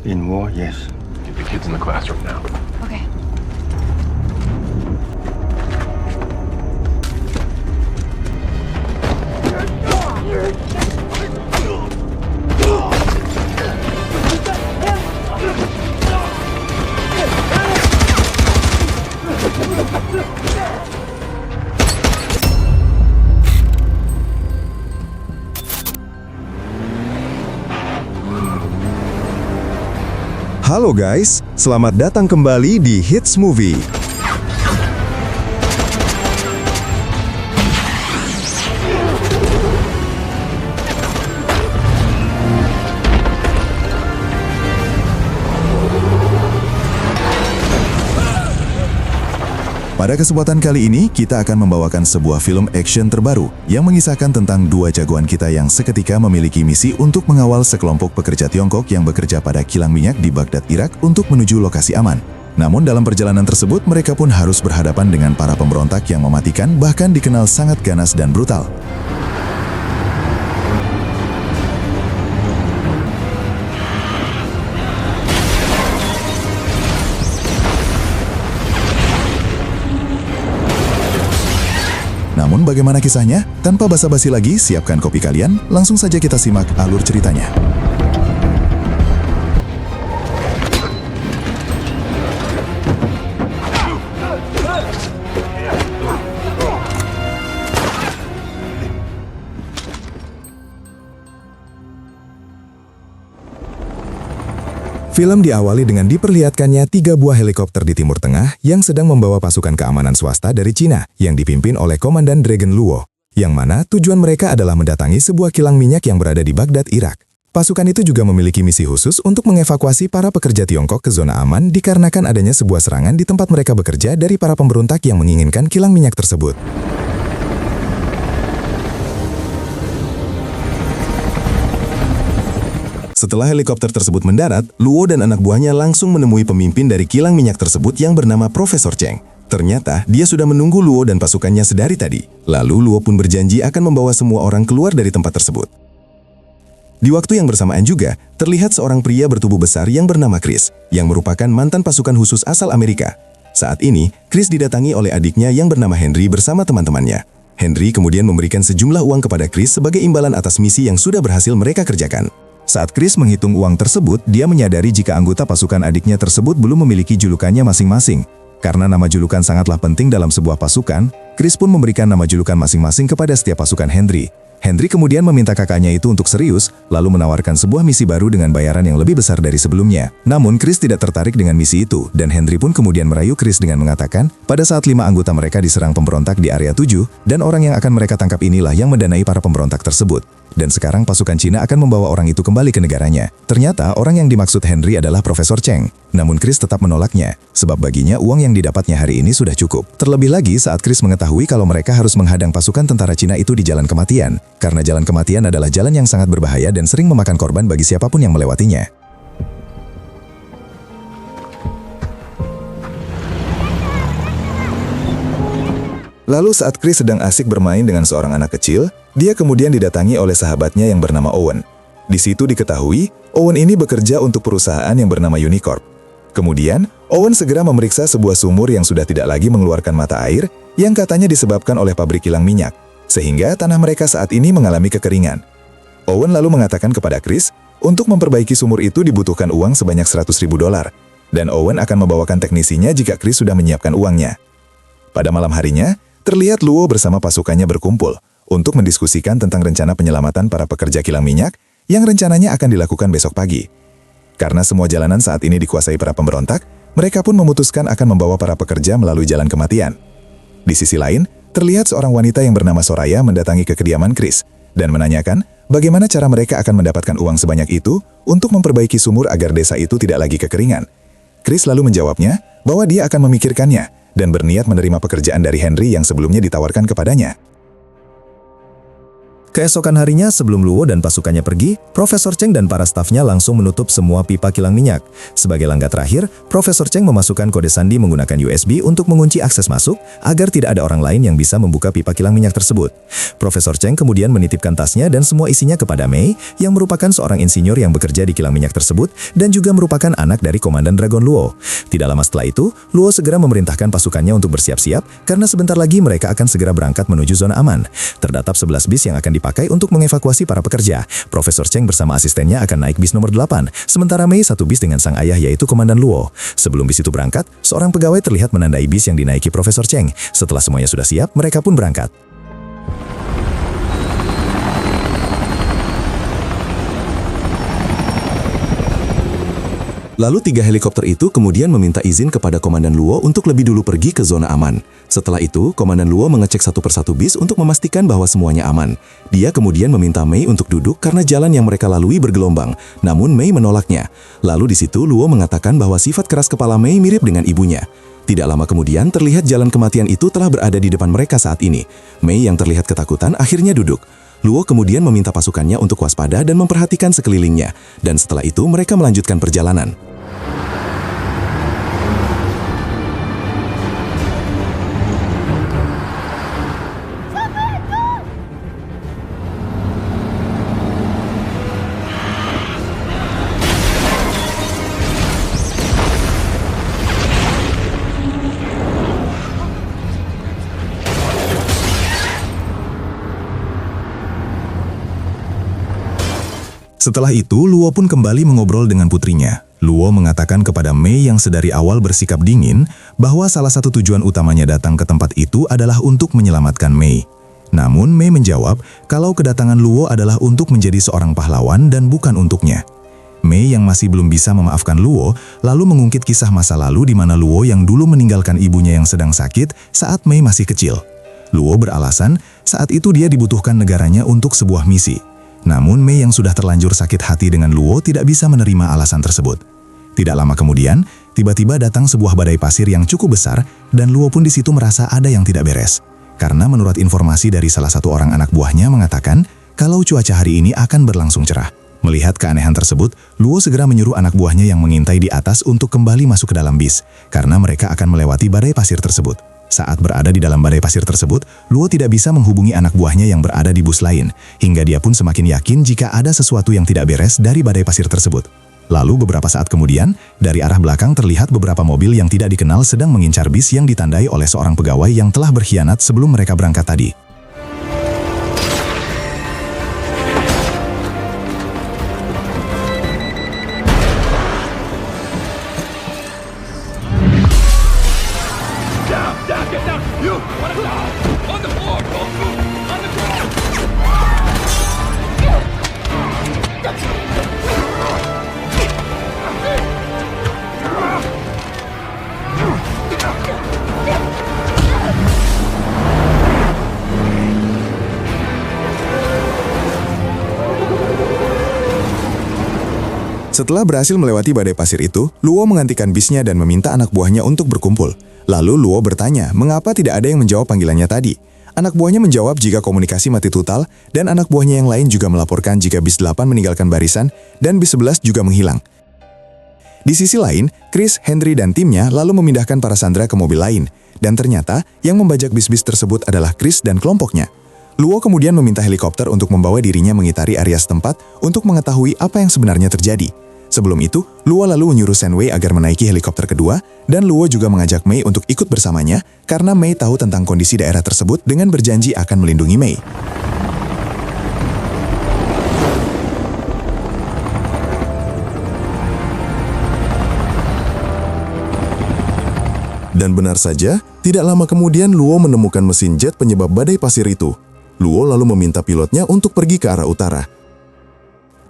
In war, yes. Get the kids in the classroom now. Okay. Halo guys, selamat datang kembali di Hits Movie. Pada kesempatan kali ini, kita akan membawakan sebuah film action terbaru yang mengisahkan tentang dua jagoan kita yang seketika memiliki misi untuk mengawal sekelompok pekerja Tiongkok yang bekerja pada kilang minyak di Baghdad, Irak untuk menuju lokasi aman. Namun dalam perjalanan tersebut, mereka pun harus berhadapan dengan para pemberontak yang mematikan, bahkan dikenal sangat ganas dan brutal. Namun bagaimana kisahnya? Tanpa basa-basi lagi, siapkan kopi kalian, langsung saja kita simak alur ceritanya. Film diawali dengan diperlihatkannya 3 buah helikopter di Timur Tengah yang sedang membawa pasukan keamanan swasta dari Cina yang dipimpin oleh Komandan Dragon Luo, yang mana tujuan mereka adalah mendatangi sebuah kilang minyak yang berada di Baghdad, Irak. Pasukan itu juga memiliki misi khusus untuk mengevakuasi para pekerja Tiongkok ke zona aman dikarenakan adanya sebuah serangan di tempat mereka bekerja dari para pemberontak yang menginginkan kilang minyak tersebut. Setelah helikopter tersebut mendarat, Luo dan anak buahnya langsung menemui pemimpin dari kilang minyak tersebut yang bernama Profesor Cheng. Ternyata, dia sudah menunggu Luo dan pasukannya sedari tadi. Lalu, Luo pun berjanji akan membawa semua orang keluar dari tempat tersebut. Di waktu yang bersamaan juga, terlihat seorang pria bertubuh besar yang bernama Chris, yang merupakan mantan pasukan khusus asal Amerika. Saat ini, Chris didatangi oleh adiknya yang bernama Henry bersama teman-temannya. Henry kemudian memberikan sejumlah uang kepada Chris sebagai imbalan atas misi yang sudah berhasil mereka kerjakan. Saat Chris menghitung uang tersebut, dia menyadari jika anggota pasukan adiknya tersebut belum memiliki julukannya masing-masing. Karena nama julukan sangatlah penting dalam sebuah pasukan, Chris pun memberikan nama julukan masing-masing kepada setiap pasukan Henry. Henry kemudian meminta kakaknya itu untuk serius, lalu menawarkan sebuah misi baru dengan bayaran yang lebih besar dari sebelumnya. Namun Chris tidak tertarik dengan misi itu, dan Henry pun kemudian merayu Chris dengan mengatakan, pada saat 5 anggota mereka diserang pemberontak di area 7, dan orang yang akan mereka tangkap inilah yang mendanai para pemberontak tersebut. Dan sekarang pasukan Cina akan membawa orang itu kembali ke negaranya. Ternyata orang yang dimaksud Henry adalah Profesor Cheng. Namun Chris tetap menolaknya, sebab baginya uang yang didapatnya hari ini sudah cukup. Terlebih lagi saat Chris mengetahui kalau mereka harus menghadang pasukan tentara Cina itu di jalan kematian. Karena jalan kematian adalah jalan yang sangat berbahaya dan sering memakan korban bagi siapapun yang melewatinya. Lalu saat Chris sedang asik bermain dengan seorang anak kecil, dia kemudian didatangi oleh sahabatnya yang bernama Owen. Di situ diketahui, Owen ini bekerja untuk perusahaan yang bernama Unicorp. Kemudian, Owen segera memeriksa sebuah sumur yang sudah tidak lagi mengeluarkan mata air yang katanya disebabkan oleh pabrik kilang minyak, sehingga tanah mereka saat ini mengalami kekeringan. Owen lalu mengatakan kepada Chris, untuk memperbaiki sumur itu dibutuhkan uang sebanyak $100.000, dan Owen akan membawakan teknisinya jika Chris sudah menyiapkan uangnya. Pada malam harinya, terlihat Luo bersama pasukannya berkumpul untuk mendiskusikan tentang rencana penyelamatan para pekerja kilang minyak yang rencananya akan dilakukan besok pagi. Karena semua jalanan saat ini dikuasai para pemberontak, mereka pun memutuskan akan membawa para pekerja melalui jalan kematian. Di sisi lain, terlihat seorang wanita yang bernama Soraya mendatangi ke kediaman Chris dan menanyakan bagaimana cara mereka akan mendapatkan uang sebanyak itu untuk memperbaiki sumur agar desa itu tidak lagi kekeringan. Chris lalu menjawabnya bahwa dia akan memikirkannya dan berniat menerima pekerjaan dari Henry yang sebelumnya ditawarkan kepadanya. Keesokan harinya sebelum Luo dan pasukannya pergi, Profesor Cheng dan para stafnya langsung menutup semua pipa kilang minyak. Sebagai langkah terakhir, Profesor Cheng memasukkan kode sandi menggunakan USB untuk mengunci akses masuk agar tidak ada orang lain yang bisa membuka pipa kilang minyak tersebut. Profesor Cheng kemudian menitipkan tasnya dan semua isinya kepada Mei, yang merupakan seorang insinyur yang bekerja di kilang minyak tersebut dan juga merupakan anak dari Komandan Dragon Luo. Tidak lama setelah itu, Luo segera memerintahkan pasukannya untuk bersiap-siap karena sebentar lagi mereka akan segera berangkat menuju zona aman. Terdapat 11 bis yang akan dipakai untuk mengevakuasi para pekerja. Profesor Cheng bersama asistennya akan naik bis nomor 8, sementara Mei satu bis dengan sang ayah yaitu Komandan Luo. Sebelum bis itu berangkat, seorang pegawai terlihat menandai bis yang dinaiki Profesor Cheng. Setelah semuanya sudah siap, mereka pun berangkat. Lalu 3 helikopter itu kemudian meminta izin kepada Komandan Luo untuk lebih dulu pergi ke zona aman. Setelah itu, Komandan Luo mengecek satu persatu bis untuk memastikan bahwa semuanya aman. Dia kemudian meminta Mei untuk duduk karena jalan yang mereka lalui bergelombang, namun Mei menolaknya. Lalu di situ Luo mengatakan bahwa sifat keras kepala Mei mirip dengan ibunya. Tidak lama kemudian terlihat jalan kematian itu telah berada di depan mereka saat ini. Mei yang terlihat ketakutan akhirnya duduk. Luo kemudian meminta pasukannya untuk waspada dan memperhatikan sekelilingnya. Dan setelah itu mereka melanjutkan perjalanan. Setelah itu, Luo pun kembali mengobrol dengan putrinya. Luo mengatakan kepada Mei yang sedari awal bersikap dingin bahwa salah satu tujuan utamanya datang ke tempat itu adalah untuk menyelamatkan Mei. Namun Mei menjawab kalau kedatangan Luo adalah untuk menjadi seorang pahlawan dan bukan untuknya. Mei yang masih belum bisa memaafkan Luo, lalu mengungkit kisah masa lalu di mana Luo yang dulu meninggalkan ibunya yang sedang sakit saat Mei masih kecil. Luo beralasan saat itu dia dibutuhkan negaranya untuk sebuah misi. Namun Mei yang sudah terlanjur sakit hati dengan Luo tidak bisa menerima alasan tersebut. Tidak lama kemudian, tiba-tiba datang sebuah badai pasir yang cukup besar dan Luo pun di situ merasa ada yang tidak beres. Karena menurut informasi dari salah satu orang anak buahnya mengatakan kalau cuaca hari ini akan berlangsung cerah. Melihat keanehan tersebut, Luo segera menyuruh anak buahnya yang mengintai di atas untuk kembali masuk ke dalam bis karena mereka akan melewati badai pasir tersebut. Saat berada di dalam badai pasir tersebut, Luo tidak bisa menghubungi anak buahnya yang berada di bus lain, hingga dia pun semakin yakin jika ada sesuatu yang tidak beres dari badai pasir tersebut. Lalu beberapa saat kemudian, dari arah belakang terlihat beberapa mobil yang tidak dikenal sedang mengincar bis yang ditandai oleh seorang pegawai yang telah berkhianat sebelum mereka berangkat tadi. Get down! You! On the ground! On the floor! On the ground! Setelah berhasil melewati badai pasir itu, Luo menghentikan bisnya dan meminta anak buahnya untuk berkumpul. Lalu Luo bertanya mengapa tidak ada yang menjawab panggilannya tadi. Anak buahnya menjawab jika komunikasi mati total dan anak buahnya yang lain juga melaporkan jika bis 8 meninggalkan barisan dan bis 11 juga menghilang. Di sisi lain, Chris, Henry, dan timnya lalu memindahkan para sandera ke mobil lain. Dan ternyata yang membajak bis-bis tersebut adalah Chris dan kelompoknya. Luo kemudian meminta helikopter untuk membawa dirinya mengitari area setempat untuk mengetahui apa yang sebenarnya terjadi. Sebelum itu, Luo lalu menyuruh Shen Wei agar menaiki helikopter kedua, dan Luo juga mengajak Mei untuk ikut bersamanya karena Mei tahu tentang kondisi daerah tersebut dengan berjanji akan melindungi Mei. Dan benar saja, tidak lama kemudian Luo menemukan mesin jet penyebab badai pasir itu. Luo lalu meminta pilotnya untuk pergi ke arah utara.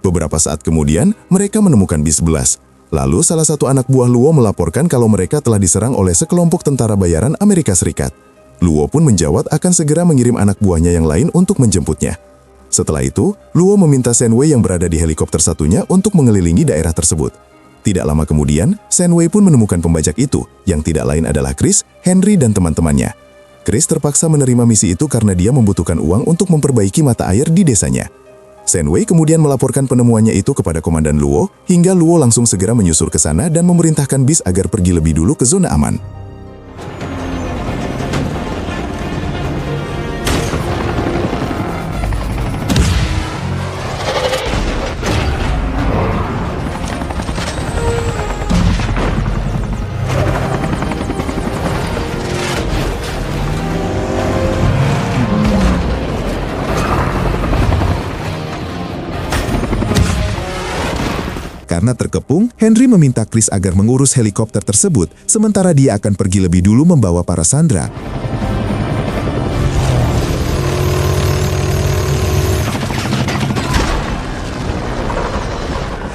Beberapa saat kemudian, mereka menemukan bis 11. Lalu salah satu anak buah Luo melaporkan kalau mereka telah diserang oleh sekelompok tentara bayaran Amerika Serikat. Luo pun menjawab akan segera mengirim anak buahnya yang lain untuk menjemputnya. Setelah itu, Luo meminta Shen Wei yang berada di helikopter satunya untuk mengelilingi daerah tersebut. Tidak lama kemudian, Shen Wei pun menemukan pembajak itu, yang tidak lain adalah Chris, Henry, dan teman-temannya. Chris terpaksa menerima misi itu karena dia membutuhkan uang untuk memperbaiki mata air di desanya. Shenwei kemudian melaporkan penemuannya itu kepada Komandan Luo, hingga Luo langsung segera menyusur ke sana dan memerintahkan bis agar pergi lebih dulu ke zona aman. Karena terkepung, Henry meminta Chris agar mengurus helikopter tersebut, sementara dia akan pergi lebih dulu membawa para sandera.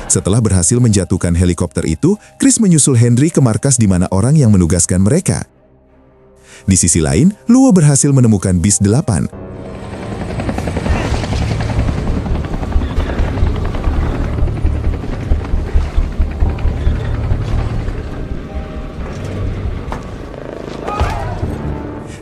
Setelah berhasil menjatuhkan helikopter itu, Chris menyusul Henry ke markas di mana orang yang menugaskan mereka. Di sisi lain, Luo berhasil menemukan bis 8.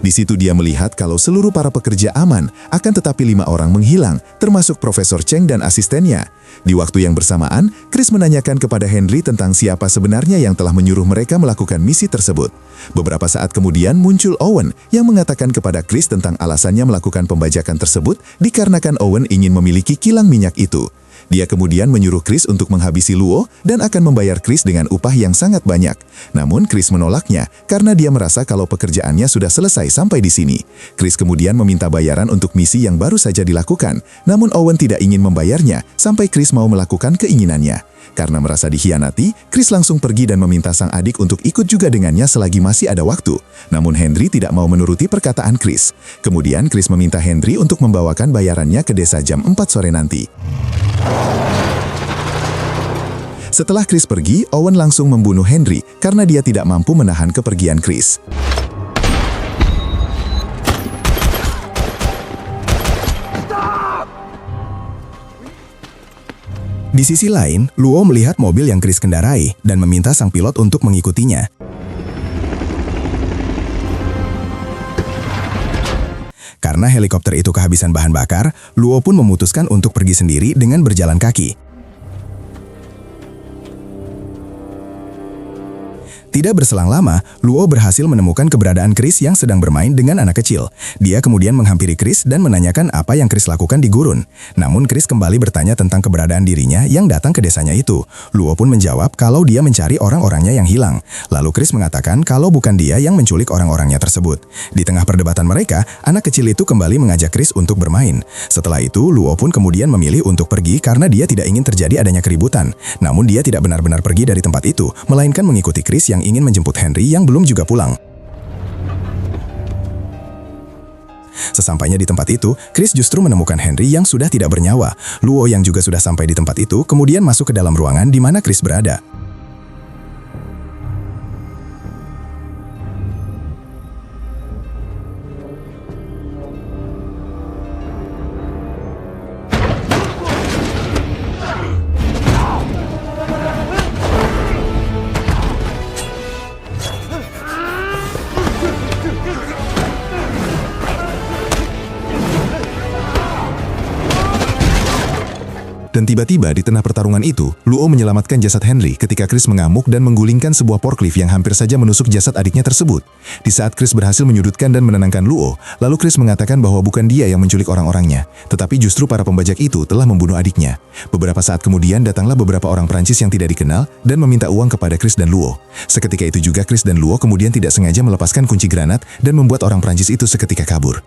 Di situ dia melihat kalau seluruh para pekerja aman, akan tetapi 5 orang menghilang, termasuk Profesor Cheng dan asistennya. Di waktu yang bersamaan, Chris menanyakan kepada Henry tentang siapa sebenarnya yang telah menyuruh mereka melakukan misi tersebut. Beberapa saat kemudian muncul Owen yang mengatakan kepada Chris tentang alasannya melakukan pembajakan tersebut dikarenakan Owen ingin memiliki kilang minyak itu. Dia kemudian menyuruh Chris untuk menghabisi Luo dan akan membayar Chris dengan upah yang sangat banyak. Namun Chris menolaknya karena dia merasa kalau pekerjaannya sudah selesai sampai di sini. Chris kemudian meminta bayaran untuk misi yang baru saja dilakukan. Namun Owen tidak ingin membayarnya sampai Chris mau melakukan keinginannya. Karena merasa dikhianati, Chris langsung pergi dan meminta sang adik untuk ikut juga dengannya selagi masih ada waktu. Namun Henry tidak mau menuruti perkataan Chris. Kemudian Chris meminta Henry untuk membawakan bayarannya ke desa jam 4 sore nanti. Setelah Chris pergi, Owen langsung membunuh Henry karena dia tidak mampu menahan kepergian Chris. Di sisi lain, Luo melihat mobil yang Chris kendarai dan meminta sang pilot untuk mengikutinya. Karena helikopter itu kehabisan bahan bakar, Luo pun memutuskan untuk pergi sendiri dengan berjalan kaki. Tidak berselang lama, Luo berhasil menemukan keberadaan Chris yang sedang bermain dengan anak kecil. Dia kemudian menghampiri Chris dan menanyakan apa yang Chris lakukan di gurun. Namun Chris kembali bertanya tentang keberadaan dirinya yang datang ke desanya itu. Luo pun menjawab kalau dia mencari orang-orangnya yang hilang. Lalu Chris mengatakan kalau bukan dia yang menculik orang-orangnya tersebut. Di tengah perdebatan mereka, anak kecil itu kembali mengajak Chris untuk bermain. Setelah itu, Luo pun kemudian memilih untuk pergi karena dia tidak ingin terjadi adanya keributan. Namun dia tidak benar-benar pergi dari tempat itu, melainkan mengikuti Chris yang ingin menjemput Henry yang belum juga pulang. Sesampainya di tempat itu, Chris justru menemukan Henry yang sudah tidak bernyawa. Luo yang juga sudah sampai di tempat itu kemudian masuk ke dalam ruangan di mana Chris berada. Dan tiba-tiba di tengah pertarungan itu, Luo menyelamatkan jasad Henry ketika Chris mengamuk dan menggulingkan sebuah forklift yang hampir saja menusuk jasad adiknya tersebut. Di saat Chris berhasil menyudutkan dan menenangkan Luo, lalu Chris mengatakan bahwa bukan dia yang menculik orang-orangnya, tetapi justru para pembajak itu telah membunuh adiknya. Beberapa saat kemudian datanglah beberapa orang Prancis yang tidak dikenal dan meminta uang kepada Chris dan Luo. Seketika itu juga Chris dan Luo kemudian tidak sengaja melepaskan kunci granat dan membuat orang Prancis itu seketika kabur.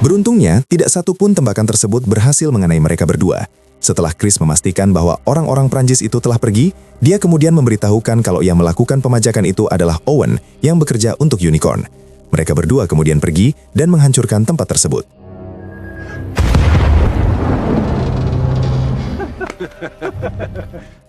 Beruntungnya, tidak satu pun tembakan tersebut berhasil mengenai mereka berdua. Setelah Chris memastikan bahwa orang-orang Prancis itu telah pergi, dia kemudian memberitahukan kalau yang melakukan pemajakan itu adalah Owen yang bekerja untuk Unicorn. Mereka berdua kemudian pergi dan menghancurkan tempat tersebut.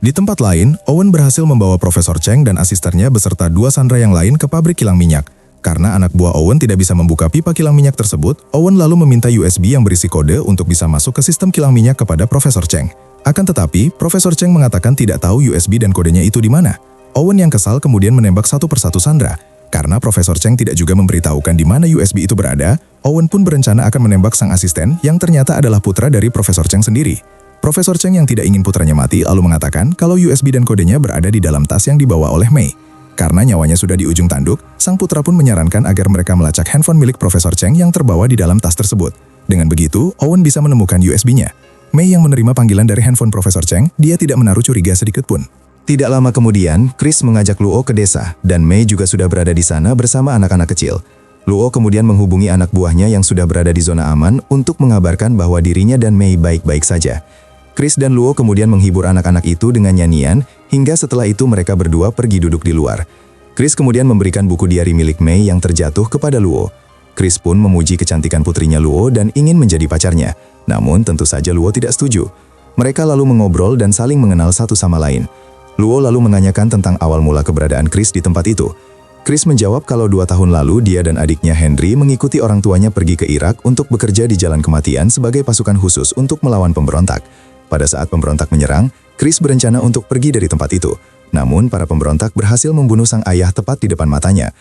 Di tempat lain, Owen berhasil membawa Profesor Cheng dan asistennya beserta 2 sandera yang lain ke pabrik kilang minyak. Karena anak buah Owen tidak bisa membuka pipa kilang minyak tersebut, Owen lalu meminta USB yang berisi kode untuk bisa masuk ke sistem kilang minyak kepada Profesor Cheng. Akan tetapi, Profesor Cheng mengatakan tidak tahu USB dan kodenya itu di mana. Owen yang kesal kemudian menembak satu persatu sandera. Karena Profesor Cheng tidak juga memberitahukan di mana USB itu berada, Owen pun berencana akan menembak sang asisten yang ternyata adalah putra dari Profesor Cheng sendiri. Profesor Cheng yang tidak ingin putranya mati lalu mengatakan kalau USB dan kodenya berada di dalam tas yang dibawa oleh Mei. Karena nyawanya sudah di ujung tanduk, sang putra pun menyarankan agar mereka melacak handphone milik Profesor Cheng yang terbawa di dalam tas tersebut. Dengan begitu, Owen bisa menemukan USB-nya. Mei yang menerima panggilan dari handphone Profesor Cheng, dia tidak menaruh curiga sedikit pun. Tidak lama kemudian, Chris mengajak Luo ke desa, dan Mei juga sudah berada di sana bersama anak-anak kecil. Luo kemudian menghubungi anak buahnya yang sudah berada di zona aman untuk mengabarkan bahwa dirinya dan Mei baik-baik saja. Chris dan Luo kemudian menghibur anak-anak itu dengan nyanyian, hingga setelah itu mereka berdua pergi duduk di luar. Chris kemudian memberikan buku diari milik Mei yang terjatuh kepada Luo. Chris pun memuji kecantikan putrinya Luo dan ingin menjadi pacarnya. Namun tentu saja Luo tidak setuju. Mereka lalu mengobrol dan saling mengenal satu sama lain. Luo lalu menanyakan tentang awal mula keberadaan Chris di tempat itu. Chris menjawab kalau 2 tahun lalu dia dan adiknya Henry mengikuti orang tuanya pergi ke Irak untuk bekerja di Jalan Kematian sebagai pasukan khusus untuk melawan pemberontak. Pada saat pemberontak menyerang, Chris berencana untuk pergi dari tempat itu. Namun, para pemberontak berhasil membunuh sang ayah tepat di depan matanya.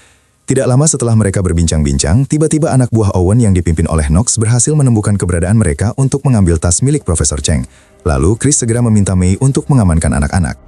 Tidak lama setelah mereka berbincang-bincang, tiba-tiba anak buah Owen yang dipimpin oleh Knox berhasil menemukan keberadaan mereka untuk mengambil tas milik Profesor Cheng. Lalu, Chris segera meminta Mei untuk mengamankan anak-anak.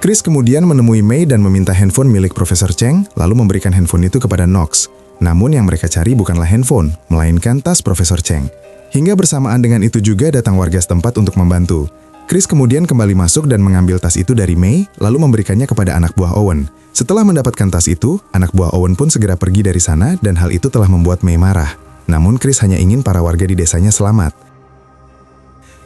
Chris kemudian menemui Mei dan meminta handphone milik Profesor Cheng, lalu memberikan handphone itu kepada Knox. Namun yang mereka cari bukanlah handphone, melainkan tas Profesor Cheng. Hingga bersamaan dengan itu juga datang warga setempat untuk membantu. Chris kemudian kembali masuk dan mengambil tas itu dari Mei, lalu memberikannya kepada anak buah Owen. Setelah mendapatkan tas itu, anak buah Owen pun segera pergi dari sana dan hal itu telah membuat Mei marah. Namun Chris hanya ingin para warga di desanya selamat.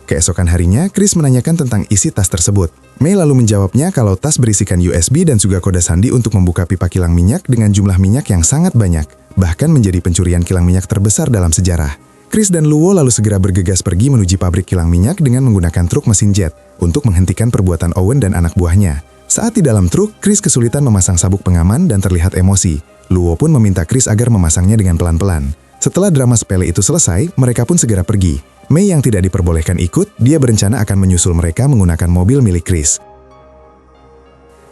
Keesokan harinya, Chris menanyakan tentang isi tas tersebut. Mei lalu menjawabnya kalau tas berisikan USB dan juga kode sandi untuk membuka pipa kilang minyak dengan jumlah minyak yang sangat banyak, bahkan menjadi pencurian kilang minyak terbesar dalam sejarah. Chris dan Luo lalu segera bergegas pergi menuju pabrik kilang minyak dengan menggunakan truk mesin jet untuk menghentikan perbuatan Owen dan anak buahnya. Saat di dalam truk, Chris kesulitan memasang sabuk pengaman dan terlihat emosi. Luo pun meminta Chris agar memasangnya dengan pelan-pelan. Setelah drama sepele itu selesai, mereka pun segera pergi. Mei yang tidak diperbolehkan ikut, dia berencana akan menyusul mereka menggunakan mobil milik Chris.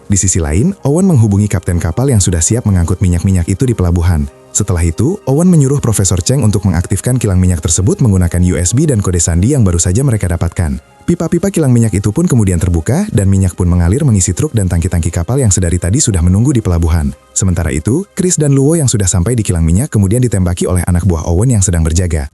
Di sisi lain, Owen menghubungi kapten kapal yang sudah siap mengangkut minyak-minyak itu di pelabuhan. Setelah itu, Owen menyuruh Profesor Cheng untuk mengaktifkan kilang minyak tersebut menggunakan USB dan kode sandi yang baru saja mereka dapatkan. Pipa-pipa kilang minyak itu pun kemudian terbuka dan minyak pun mengalir mengisi truk dan tangki-tangki kapal yang sedari tadi sudah menunggu di pelabuhan. Sementara itu, Chris dan Luo yang sudah sampai di kilang minyak kemudian ditembaki oleh anak buah Owen yang sedang berjaga.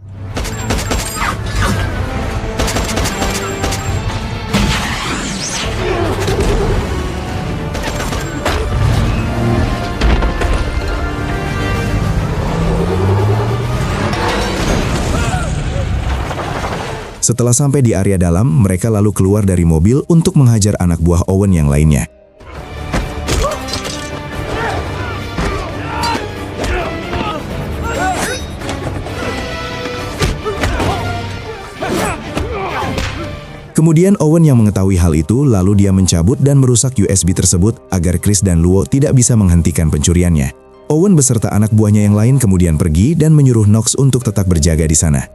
Setelah sampai di area dalam, mereka lalu keluar dari mobil untuk menghajar anak buah Owen yang lainnya. Kemudian Owen yang mengetahui hal itu, lalu dia mencabut dan merusak USB tersebut agar Chris dan Luo tidak bisa menghentikan pencuriannya. Owen beserta anak buahnya yang lain kemudian pergi dan menyuruh Knox untuk tetap berjaga di sana.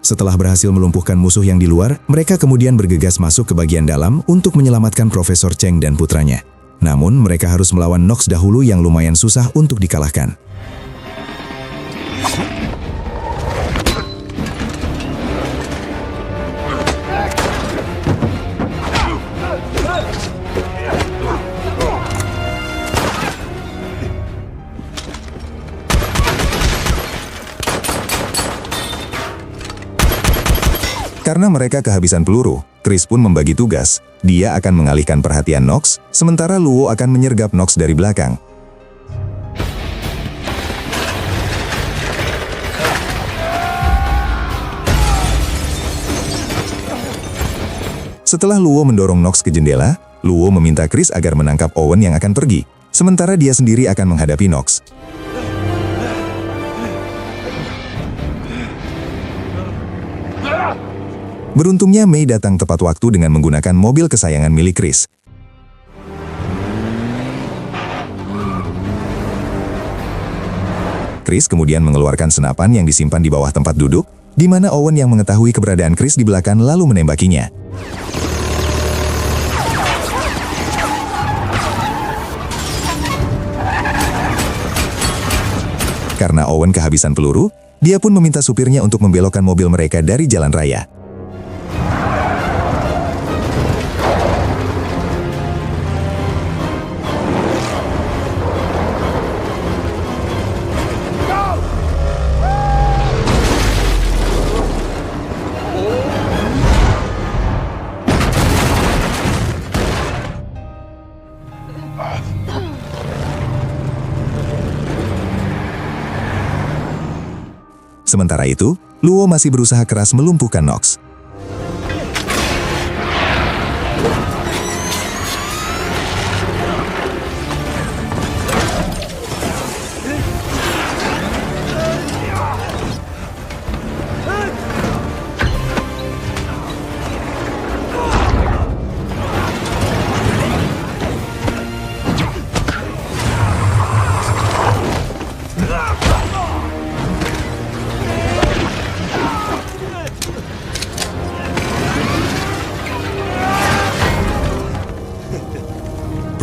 Setelah berhasil melumpuhkan musuh yang di luar, mereka kemudian bergegas masuk ke bagian dalam untuk menyelamatkan Profesor Cheng dan putranya. Namun, mereka harus melawan Knox dahulu yang lumayan susah untuk dikalahkan. Karena mereka kehabisan peluru, Chris pun membagi tugas. Dia akan mengalihkan perhatian Nox, sementara Luo akan menyergap Nox dari belakang. Setelah Luo mendorong Nox ke jendela, Luo meminta Chris agar menangkap Owen yang akan pergi, sementara dia sendiri akan menghadapi Nox. Beruntungnya Mei datang tepat waktu dengan menggunakan mobil kesayangan milik Chris. Chris kemudian mengeluarkan senapan yang disimpan di bawah tempat duduk, di mana Owen yang mengetahui keberadaan Chris di belakang lalu menembakinya. Karena Owen kehabisan peluru, dia pun meminta supirnya untuk membelokkan mobil mereka dari jalan raya. Sementara itu, Luo masih berusaha keras melumpuhkan Nox.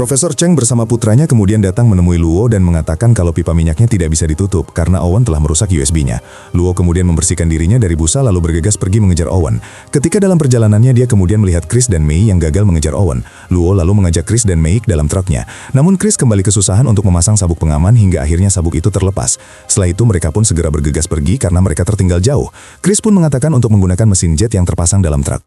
Profesor Cheng bersama putranya kemudian datang menemui Luo dan mengatakan kalau pipa minyaknya tidak bisa ditutup karena Owen telah merusak USB-nya. Luo kemudian membersihkan dirinya dari busa lalu bergegas pergi mengejar Owen. Ketika dalam perjalanannya dia kemudian melihat Chris dan Mei yang gagal mengejar Owen. Luo lalu mengajak Chris dan Mei ke dalam truknya. Namun Chris kembali kesusahan untuk memasang sabuk pengaman hingga akhirnya sabuk itu terlepas. Setelah itu mereka pun segera bergegas pergi karena mereka tertinggal jauh. Chris pun mengatakan untuk menggunakan mesin jet yang terpasang dalam truk.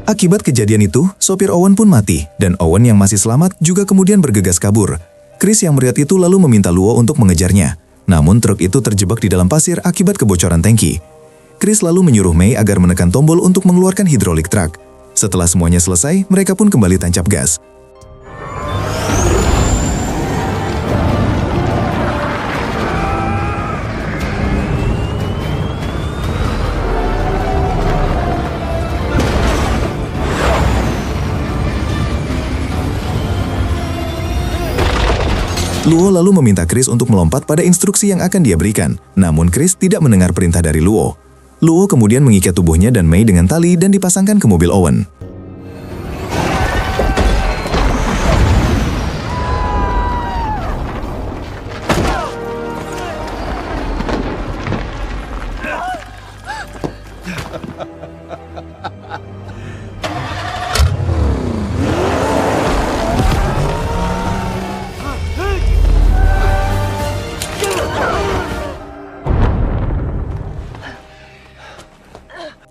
Akibat kejadian itu, sopir Owen pun mati, dan Owen yang masih selamat juga kemudian bergegas kabur. Chris yang melihat itu lalu meminta Luo untuk mengejarnya. Namun truk itu terjebak di dalam pasir akibat kebocoran tangki. Chris lalu menyuruh Mei agar menekan tombol untuk mengeluarkan hidrolik truk. Setelah semuanya selesai, mereka pun kembali tancap gas. Luo lalu meminta Chris untuk melompat pada instruksi yang akan dia berikan. Namun Chris tidak mendengar perintah dari Luo. Luo kemudian mengikat tubuhnya dan Mei dengan tali dan dipasangkan ke mobil Owen.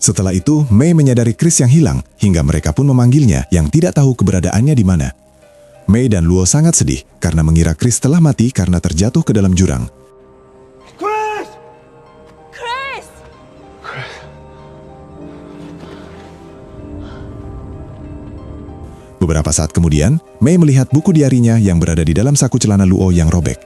Setelah itu, Mei menyadari Chris yang hilang, hingga mereka pun memanggilnya yang tidak tahu keberadaannya di mana. Mei dan Luo sangat sedih karena mengira Chris telah mati karena terjatuh ke dalam jurang. Chris! Chris! Beberapa saat kemudian, Mei melihat buku diarinya yang berada di dalam saku celana Luo yang robek.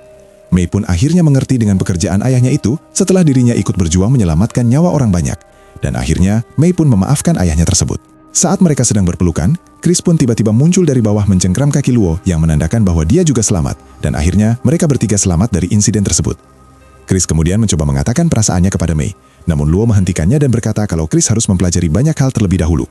Mei pun akhirnya mengerti dengan pekerjaan ayahnya itu setelah dirinya ikut berjuang menyelamatkan nyawa orang banyak. Dan akhirnya, Mei pun memaafkan ayahnya tersebut. Saat mereka sedang berpelukan, Chris pun tiba-tiba muncul dari bawah mencengkram kaki Luo yang menandakan bahwa dia juga selamat. Dan akhirnya, mereka bertiga selamat dari insiden tersebut. Chris kemudian mencoba mengatakan perasaannya kepada Mei. Namun Luo menghentikannya dan berkata kalau Chris harus mempelajari banyak hal terlebih dahulu.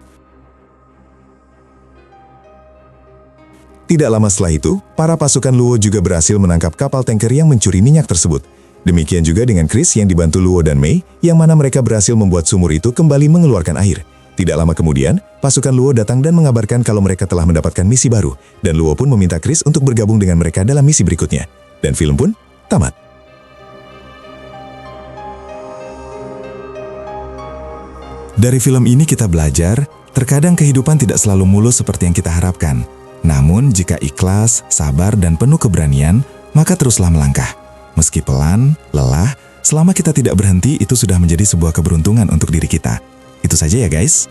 Tidak lama setelah itu, para pasukan Luo juga berhasil menangkap kapal tanker yang mencuri minyak tersebut. Demikian juga dengan Chris yang dibantu Luo dan Mei, yang mana mereka berhasil membuat sumur itu kembali mengeluarkan air. Tidak lama kemudian, pasukan Luo datang dan mengabarkan kalau mereka telah mendapatkan misi baru, dan Luo pun meminta Chris untuk bergabung dengan mereka dalam misi berikutnya. Dan film pun tamat. Dari film ini kita belajar, terkadang kehidupan tidak selalu mulus seperti yang kita harapkan. Namun, jika ikhlas, sabar, dan penuh keberanian, maka teruslah melangkah. Meski pelan, lelah, selama kita tidak berhenti, itu sudah menjadi sebuah keberuntungan untuk diri kita. Itu saja ya guys.